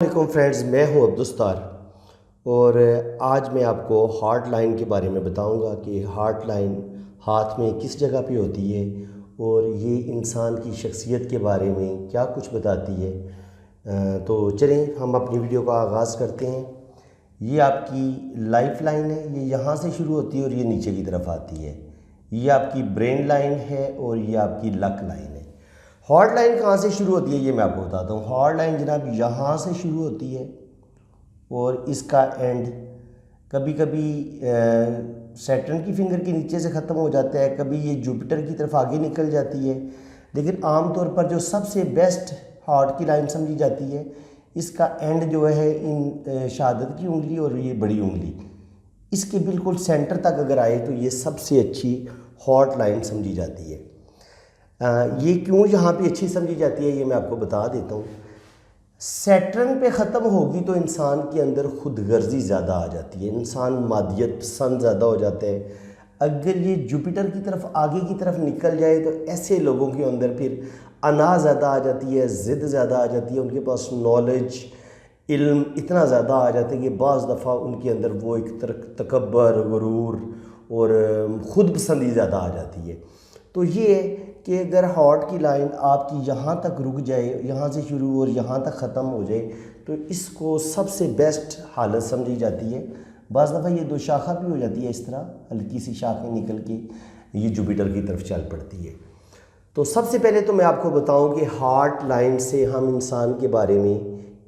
علیکم فرینڈز، میں ہوں عبدالستار اور آج میں آپ کو ہارٹ لائن کے بارے میں بتاؤں گا کہ ہارٹ لائن ہاتھ میں کس جگہ پہ ہوتی ہے اور یہ انسان کی شخصیت کے بارے میں کیا کچھ بتاتی ہے۔ تو چلیں ہم اپنی ویڈیو کا آغاز کرتے ہیں۔ یہ آپ کی لائف لائن ہے، یہ یہاں سے شروع ہوتی ہے اور یہ نیچے کی طرف آتی ہے۔ یہ آپ کی برین لائن ہے اور یہ آپ کی لک لائن ہے۔ ہارٹ لائن کہاں سے شروع ہوتی ہے یہ میں آپ کو بتاتا ہوں۔ ہارٹ لائن جناب یہاں سے شروع ہوتی ہے اور اس کا اینڈ کبھی کبھی سیٹرن کی فنگر کے نیچے سے ختم ہو جاتا ہے، کبھی یہ جوپیٹر کی طرف آگے نکل جاتی ہے، لیکن عام طور پر جو سب سے بیسٹ ہارٹ کی لائن سمجھی جاتی ہے، اس کا اینڈ جو ہے ان شہادت کی انگلی اور یہ بڑی انگلی، اس کے بالکل سینٹر تک اگر آئے تو یہ سب سے اچھی ہارٹ لائن سمجھی جاتی ہے۔ یہ کیوں یہاں پہ اچھی سمجھی جاتی ہے یہ میں آپ کو بتا دیتا ہوں۔ سیٹرن پہ ختم ہوگی تو انسان کے اندر خود غرضی زیادہ آ جاتی ہے، انسان مادیت پسند زیادہ ہو جاتا ہے۔ اگر یہ جوپیٹر کی طرف آگے کی طرف نکل جائے تو ایسے لوگوں کے اندر پھر انا زیادہ آ جاتی ہے، ضد زیادہ آ جاتی ہے، ان کے پاس نالج علم اتنا زیادہ آ جاتا ہے کہ بعض دفعہ ان کے اندر وہ ایک تکبر، غرور اور خود پسندی زیادہ آ جاتی ہے۔ تو یہ ہے کہ اگر ہارٹ کی لائن آپ کی یہاں تک رک جائے، یہاں سے شروع اور یہاں تک ختم ہو جائے تو اس کو سب سے بیسٹ حالت سمجھی جاتی ہے۔ بعض دفعہ یہ دو شاخہ بھی ہو جاتی ہے، اس طرح ہلکی سی شاخیں نکل کے یہ جوپیٹر کی طرف چل پڑتی ہے۔ تو سب سے پہلے تو میں آپ کو بتاؤں کہ ہارٹ لائن سے ہم انسان کے بارے میں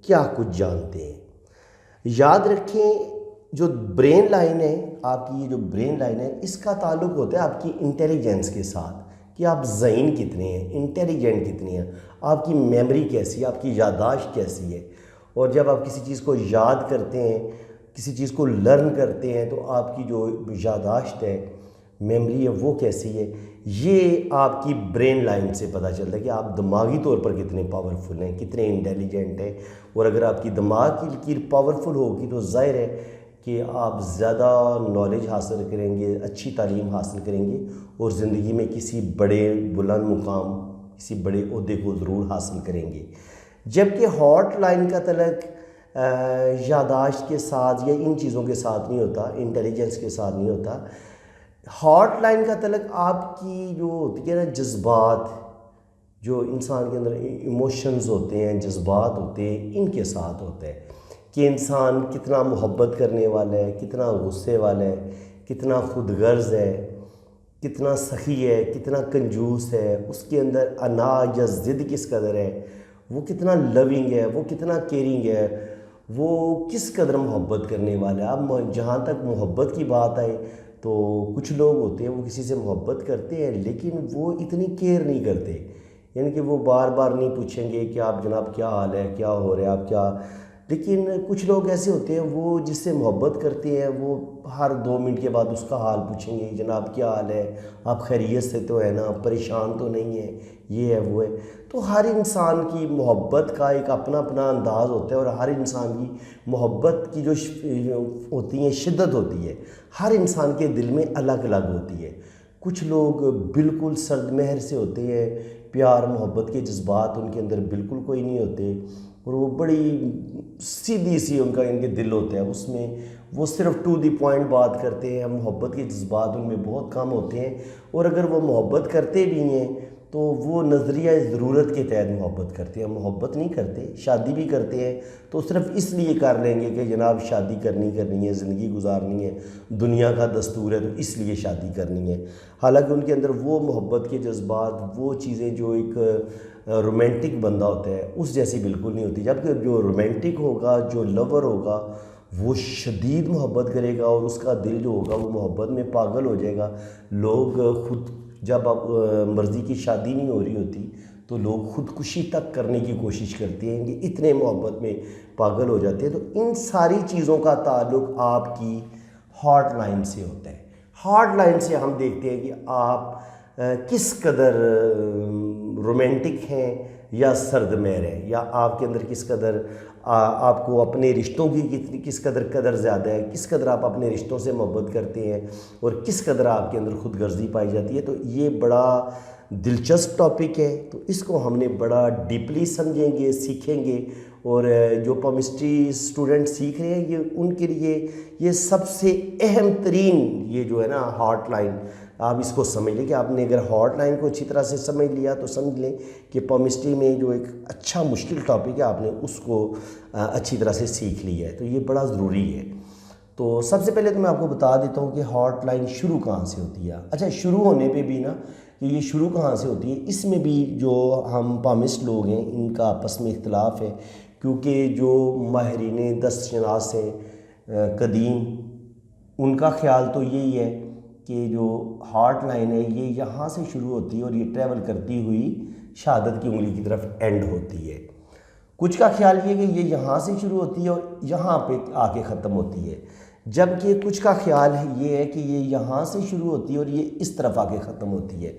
کیا کچھ جانتے ہیں۔ یاد رکھیں جو برین لائن ہے آپ کی، یہ جو برین لائن ہے اس کا تعلق ہوتا ہے آپ کی انٹیلیجنس کے ساتھ، کہ آپ ذہین کتنے ہیں، انٹیلیجنٹ کتنے ہیں، آپ کی میموری کیسی ہے، آپ کی یادداشت کیسی ہے، اور جب آپ کسی چیز کو یاد کرتے ہیں، کسی چیز کو لرن کرتے ہیں تو آپ کی جو یادداشت ہے، میموری ہے، وہ کیسی ہے، یہ آپ کی برین لائن سے پتہ چلتا ہے کہ آپ دماغی طور پر کتنے پاورفل ہیں، کتنے انٹیلیجنٹ ہیں۔ اور اگر آپ کی دماغ کی لکیر پاورفل ہوگی تو ظاہر ہے کہ آپ زیادہ نالج حاصل کریں گے، اچھی تعلیم حاصل کریں گے اور زندگی میں کسی بڑے بلند مقام، کسی بڑے عہدے کو ضرور حاصل کریں گے۔ جبکہ ہارٹ لائن کا تعلق یادداشت کے ساتھ یا ان چیزوں کے ساتھ نہیں ہوتا، انٹیلیجنس کے ساتھ نہیں ہوتا۔ ہارٹ لائن کا تعلق آپ کی جو ہوتی ہے نا جذبات، جو انسان کے اندر ایموشنز ہوتے ہیں، جذبات ہوتے ہیں، ان کے ساتھ ہوتا ہے کہ انسان کتنا محبت کرنے والا ہے، کتنا غصے والا ہے، کتنا خود غرض ہے، کتنا سخی ہے، کتنا کنجوس ہے، اس کے اندر انا یا ضد کس قدر ہے، وہ کتنا لونگ ہے، وہ کتنا کیئرنگ ہے، وہ کس قدر محبت کرنے والا ہے۔ اب جہاں تک محبت کی بات آئے تو کچھ لوگ ہوتے ہیں وہ کسی سے محبت کرتے ہیں لیکن وہ اتنی کیئر نہیں کرتے، یعنی کہ وہ بار بار نہیں پوچھیں گے کہ آپ جناب کیا حال ہے، کیا ہو رہا ہے، آپ کیا۔ لیکن کچھ لوگ ایسے ہوتے ہیں وہ جس سے محبت کرتے ہیں وہ ہر 2 منٹ کے بعد اس کا حال پوچھیں گے، جناب کیا حال ہے، آپ خیریت سے تو ہے نا، پریشان تو نہیں ہے، یہ ہے وہ ہے۔ تو ہر انسان کی محبت کا ایک اپنا اپنا انداز ہوتا ہے اور ہر انسان کی محبت کی جو ہوتی ہیں شدت ہوتی ہے ہر انسان کے دل میں الگ الگ ہوتی ہے۔ کچھ لوگ بالکل سرد مہر سے ہوتے ہیں، پیار محبت کے جذبات ان کے اندر بالکل کوئی نہیں ہوتے اور وہ بڑی سیدھی سی ان کے دل ہوتے ہیں، اس میں وہ صرف ٹو دی پوائنٹ بات کرتے ہیں، محبت کے جذبات ان میں بہت کم ہوتے ہیں، اور اگر وہ محبت کرتے بھی ہیں تو وہ نظریہ ضرورت کے تحت محبت کرتے ہیں، محبت نہیں کرتے۔ شادی بھی کرتے ہیں تو صرف اس لیے کر لیں گے کہ جناب شادی کرنی ہے، زندگی گزارنی ہے، دنیا کا دستور ہے تو اس لیے شادی کرنی ہے، حالانکہ ان کے اندر وہ محبت کے جذبات، وہ چیزیں جو ایک رومانٹک بندہ ہوتا ہے اس جیسی بالکل نہیں ہوتی۔ جبکہ جو رومانٹک ہوگا، جو لور ہوگا، وہ شدید محبت کرے گا اور اس کا دل جو ہوگا وہ محبت میں پاگل ہو جائے گا۔ لوگ خود جب اب مرضی کی شادی نہیں ہو رہی ہوتی تو لوگ خودکشی تک کرنے کی کوشش کرتے ہیں کہ اتنے محبت میں پاگل ہو جاتے ہیں۔ تو ان ساری چیزوں کا تعلق آپ کی ہارٹ لائن سے ہوتا ہے۔ ہارٹ لائن سے ہم دیکھتے ہیں کہ آپ کس قدر رومانٹک ہیں یا سرد مہر ہیں، یا آپ کے اندر کس قدر آپ کو اپنے رشتوں کی کس قدر زیادہ ہے، کس قدر آپ اپنے رشتوں سے محبت کرتے ہیں اور کس قدر آپ کے اندر خود غرضی پائی جاتی ہے۔ تو یہ بڑا دلچسپ ٹاپک ہے، تو اس کو ہم نے بڑا ڈیپلی سمجھیں گے، سیکھیں گے اور جو پامسٹری اسٹوڈنٹ سیکھ رہے ہیں یہ ان کے لیے یہ سب سے اہم ترین یہ جو ہے نا ہارٹ لائن، آپ اس کو سمجھ لیں کہ آپ نے اگر ہارٹ لائن کو اچھی طرح سے سمجھ لیا تو سمجھ لیں کہ پامسٹری میں جو ایک اچھا مشکل ٹاپک ہے آپ نے اس کو اچھی طرح سے سیکھ لیا ہے، تو یہ بڑا ضروری ہے۔ تو سب سے پہلے تو میں آپ کو بتا دیتا ہوں کہ ہارٹ لائن شروع کہاں سے ہوتی ہے۔ اچھا، شروع ہونے پہ بھی نا کہ یہ شروع کہاں سے ہوتی ہے، اس میں بھی جو ہم پامسٹ لوگ ہیں ان کا آپس میں اختلاف ہے، کیونکہ جو ماہرین دست شناس ہیں قدیم، ان کا خیال تو یہی ہے کہ جو ہارٹ لائن ہے یہ یہاں سے شروع ہوتی ہے اور یہ ٹریول کرتی ہوئی شہادت کی انگلی کی طرف اینڈ ہوتی ہے۔ کچھ کا خیال یہ کہ یہ یہاں سے شروع ہوتی ہے اور یہاں پہ آ کے ختم ہوتی ہے، جبکہ کچھ کا خیال یہ ہے کہ یہ یہاں سے شروع ہوتی ہے اور یہ اس طرف آ کے ختم ہوتی ہے۔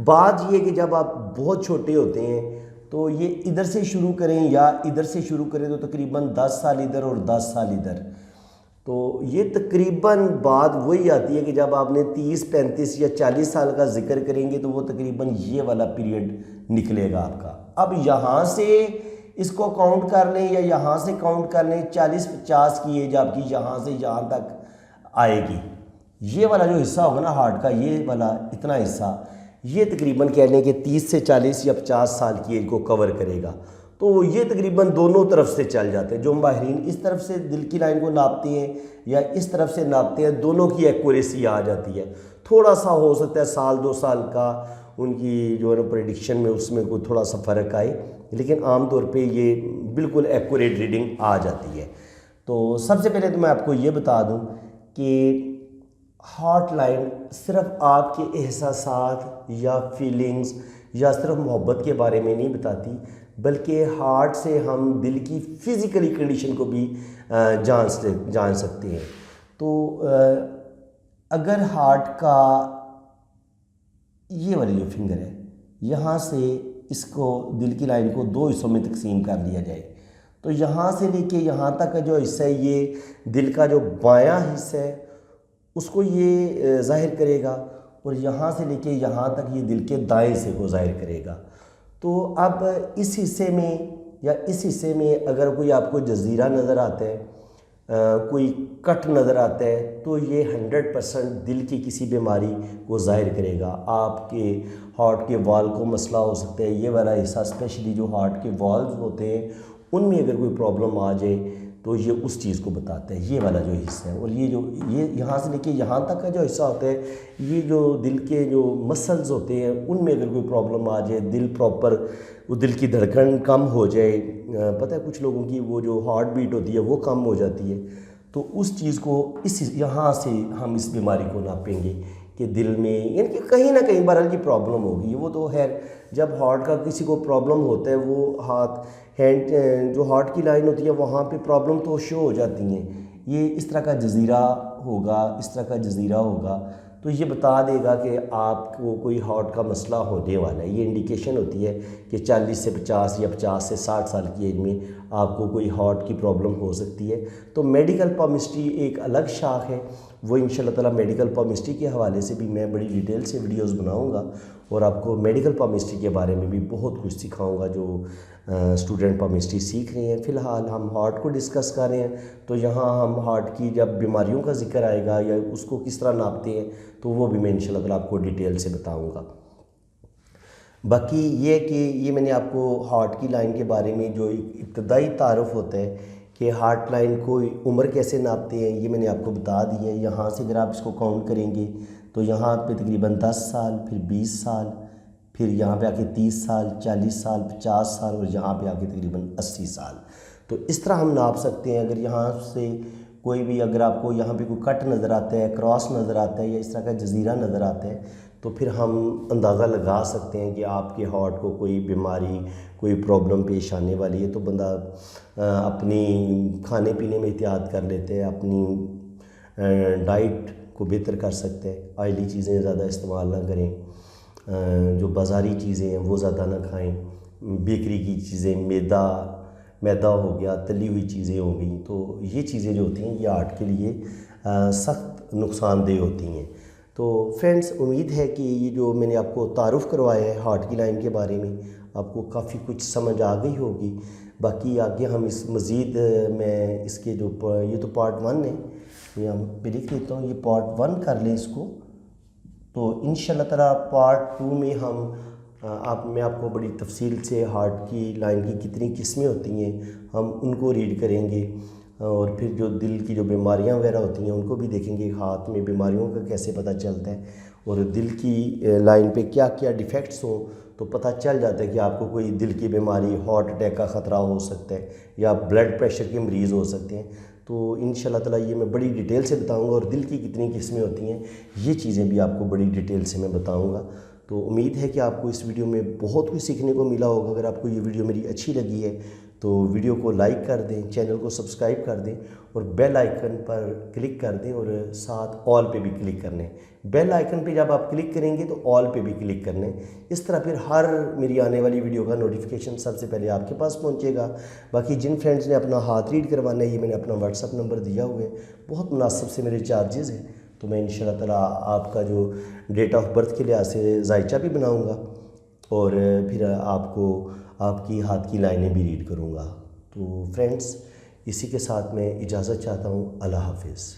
بات یہ کہ جب آپ بہت چھوٹے ہوتے ہیں تو یہ ادھر سے شروع کریں یا ادھر سے شروع کریں تو تقریباً 10 سال ادھر اور 10 سال ادھر، تو یہ تقریباً بات وہی آتی ہے کہ جب آپ نے 30 35 یا 40 سال کا ذکر کریں گے تو وہ تقریباً یہ والا پیریڈ نکلے گا آپ کا۔ اب یہاں سے اس کو کاؤنٹ کر لیں یا یہاں سے کاؤنٹ کر لیں، 40 50 کی ایج آپ کی یہاں سے یہاں تک آئے گی، یہ والا جو حصہ ہوگا نا ہارٹ کا، یہ والا اتنا حصہ یہ تقریباً کہہ لیں کہ 30 سے 40 یا 50 سال کی ایج کو کور کرے گا۔ تو یہ تقریباً دونوں طرف سے چل جاتے ہیں، جو ماہرین اس طرف سے دل کی لائن کو ناپتے ہیں یا اس طرف سے ناپتے ہیں، دونوں کی ایکوریسی آ جاتی ہے۔ تھوڑا سا ہو سکتا ہے سال 2 سال کا ان کی جو ہے نا پریڈکشن میں اس میں کوئی تھوڑا سا فرق آئے، لیکن عام طور پہ یہ بالکل ایکوریٹ ریڈنگ آ جاتی ہے۔ تو سب سے پہلے تو میں آپ کو یہ بتا دوں کہ ہارٹ لائن صرف آپ کے احساسات یا فیلنگز یا صرف محبت کے بارے میں نہیں بتاتی، بلکہ ہارٹ سے ہم دل کی فزیکلی کنڈیشن کو بھی جان سکتے ہیں۔ تو اگر ہارٹ کا یہ والی جو فنگر ہے یہاں سے اس کو دل کی لائن کو 2 حصوں میں تقسیم کر لیا جائے تو یہاں سے لے کے یہاں تک کا جو حصہ ہے یہ دل کا جو بایاں حصہ ہے اس کو یہ ظاہر کرے گا، اور یہاں سے لے کے یہاں تک یہ دل کے دائیں حصے کو ظاہر کرے گا۔ تو اب اس حصے میں یا اس حصے میں اگر کوئی آپ کو جزیرہ نظر آتا ہے، کوئی کٹ نظر آتا ہے، تو یہ 100% دل کی کسی بیماری کو ظاہر کرے گا۔ آپ کے ہارٹ کے وال کو مسئلہ ہو سکتا ہے، یہ والا حصہ اسپیشلی جو ہارٹ کے والز ہوتے ہیں ان میں اگر کوئی پرابلم آ جائے تو یہ اس چیز کو بتاتا ہے، یہ والا جو حصہ ہے۔ اور یہ یہاں سے لے کے یہاں تک کا جو حصہ ہوتا ہے، یہ جو دل کے جو مسلز ہوتے ہیں ان میں اگر کوئی پرابلم آ جائے، دل پراپر وہ دل کی دھڑکن کم ہو جائے، پتہ ہے کچھ لوگوں کی وہ جو ہارٹ بیٹ ہوتی ہے وہ کم ہو جاتی ہے، تو اس چیز کو یہاں سے ہم اس بیماری کو ناپیں گے کہ دل میں یعنی کہ کہیں نہ کہیں بہرحال کی پرابلم ہوگی۔ وہ تو خیر جب ہارٹ کا کسی کو پرابلم ہوتا ہے وہ ہینڈ جو ہارٹ کی لائن ہوتی ہے وہاں پہ پرابلم تو شو ہو جاتی ہیں، یہ اس طرح کا جزیرہ ہوگا، اس طرح کا جزیرہ ہوگا، تو یہ بتا دے گا کہ آپ کو کوئی ہارٹ کا مسئلہ ہونے والا ہے۔ یہ انڈیکیشن ہوتی ہے کہ 40 سے 50 یا 50 سے 60 سال کی ایج میں آپ کو کوئی ہارٹ کی پرابلم ہو سکتی ہے۔ تو میڈیکل پامسٹری ایک الگ شاخ ہے، وہ انشاءاللہ تعالیٰ میڈیکل پامسٹری کے حوالے سے بھی میں بڑی ڈیٹیل سے ویڈیوز بناؤں گا اور آپ کو میڈیکل پامسٹری کے بارے میں بھی بہت کچھ سکھاؤں گا جو اسٹوڈنٹ پامسٹری سیکھ رہے ہیں۔ فی الحال ہم ہارٹ کو ڈسکس کر رہے ہیں، تو یہاں ہم ہارٹ کی جب بیماریوں کا ذکر آئے گا یا اس کو کس طرح ناپتے ہیں تو وہ بھی میں انشاءاللہ تعالیٰ آپ کو ڈیٹیل سے بتاؤں گا۔ باقی یہ کہ یہ میں نے آپ کو ہارٹ کی لائن کے بارے میں جو ابتدائی تعارف ہوتا ہے کہ ہارٹ لائن کو عمر کیسے ناپتے ہیں یہ میں نے آپ کو بتا دی ہے۔ یہاں سے اگر آپ اس کو کاؤنٹ کریں گے تو یہاں پہ تقریباً 10 سال، پھر 20 سال، پھر یہاں پہ آ کے 30 سال، 40 سال، 50 سال اور یہاں پہ آ کے تقریباً 80 سال۔ تو اس طرح ہم ناپ سکتے ہیں۔ اگر یہاں سے کوئی بھی اگر آپ کو یہاں پہ کوئی کٹ نظر آتا ہے، کراس نظر آتا ہے یا اس طرح کا جزیرہ نظر آتا ہے تو پھر ہم اندازہ لگا سکتے ہیں کہ آپ کے ہارٹ کو کوئی بیماری، کوئی پرابلم پیش آنے والی ہے۔ تو بندہ اپنی کھانے پینے میں احتیاط کر لیتے ہیں، اپنی ڈائٹ کو بہتر کر سکتے ہیں، آئلی چیزیں زیادہ استعمال نہ کریں، جو بازاری چیزیں ہیں وہ زیادہ نہ کھائیں، بیکری کی چیزیں، میدا ہو گیا، تلی ہوئی چیزیں ہو گئیں، تو یہ چیزیں جو ہوتی ہیں یہ ہارٹ کے لیے سخت نقصان دہ ہوتی ہیں۔ تو فرینڈز امید ہے کہ یہ جو میں نے آپ کو تعارف کروایا ہے ہارٹ کی لائن کے بارے میں آپ کو کافی کچھ سمجھ آ گئی ہوگی۔ باقی آگے ہم اس مزید میں اس کے جو یہ تو پارٹ 1 ہے، یہ ہم پہ لکھ دیتا ہوں، یہ پارٹ 1 کر لیں اس کو، تو انشاءاللہ تعالیٰ پارٹ 2 میں میں آپ کو بڑی تفصیل سے ہارٹ کی لائن کی کتنی قسمیں ہوتی ہیں ہم ان کو ریڈ کریں گے، اور پھر جو دل کی جو بیماریاں وغیرہ ہوتی ہیں ان کو بھی دیکھیں گے، ہاتھ میں بیماریوں کا کیسے پتہ چلتا ہے، اور دل کی لائن پہ کیا کیا ڈیفیکٹس ہوں تو پتہ چل جاتا ہے کہ آپ کو کوئی دل کی بیماری، ہارٹ اٹیک کا خطرہ ہو سکتا ہے یا بلڈ پریشر کے مریض ہو سکتے ہیں۔ تو انشاءاللہ تعالیٰ یہ میں بڑی ڈیٹیل سے بتاؤں گا، اور دل کی کتنی قسمیں ہوتی ہیں یہ چیزیں بھی آپ کو بڑی ڈیٹیل سے میں بتاؤں گا۔ تو امید ہے کہ آپ کو اس ویڈیو میں بہت کچھ سیکھنے کو ملا ہوگا۔ اگر آپ کو یہ ویڈیو میری اچھی لگی ہے تو ویڈیو کو لائک کر دیں، چینل کو سبسکرائب کر دیں، اور بیل آئیکن پر کلک کر دیں، اور ساتھ آل پہ بھی کلک کرنے۔ بیل آئیکن پہ جب آپ کلک کریں گے تو آل پہ بھی کلک کرنے، اس طرح پھر ہر میری آنے والی ویڈیو کا نوٹیفیکیشن سب سے پہلے آپ کے پاس پہنچے گا۔ باقی جن فرینڈز نے اپنا ہاتھ ریڈ کروانا ہے، یہ میں نے اپنا واٹس ایپ نمبر دیا ہوئے، بہت مناسب سے میرے چارجز ہیں، تو میں انشاءاللہ تعالیٰ آپ کا جو ڈیٹ آف برتھ کے لحاظ سے ذائچہ بھی بناؤں گا، اور پھر آپ کو آپ کی ہاتھ کی لائنیں بھی ریڈ کروں گا۔ تو فرینڈز، اسی کے ساتھ میں اجازت چاہتا ہوں۔ اللہ حافظ۔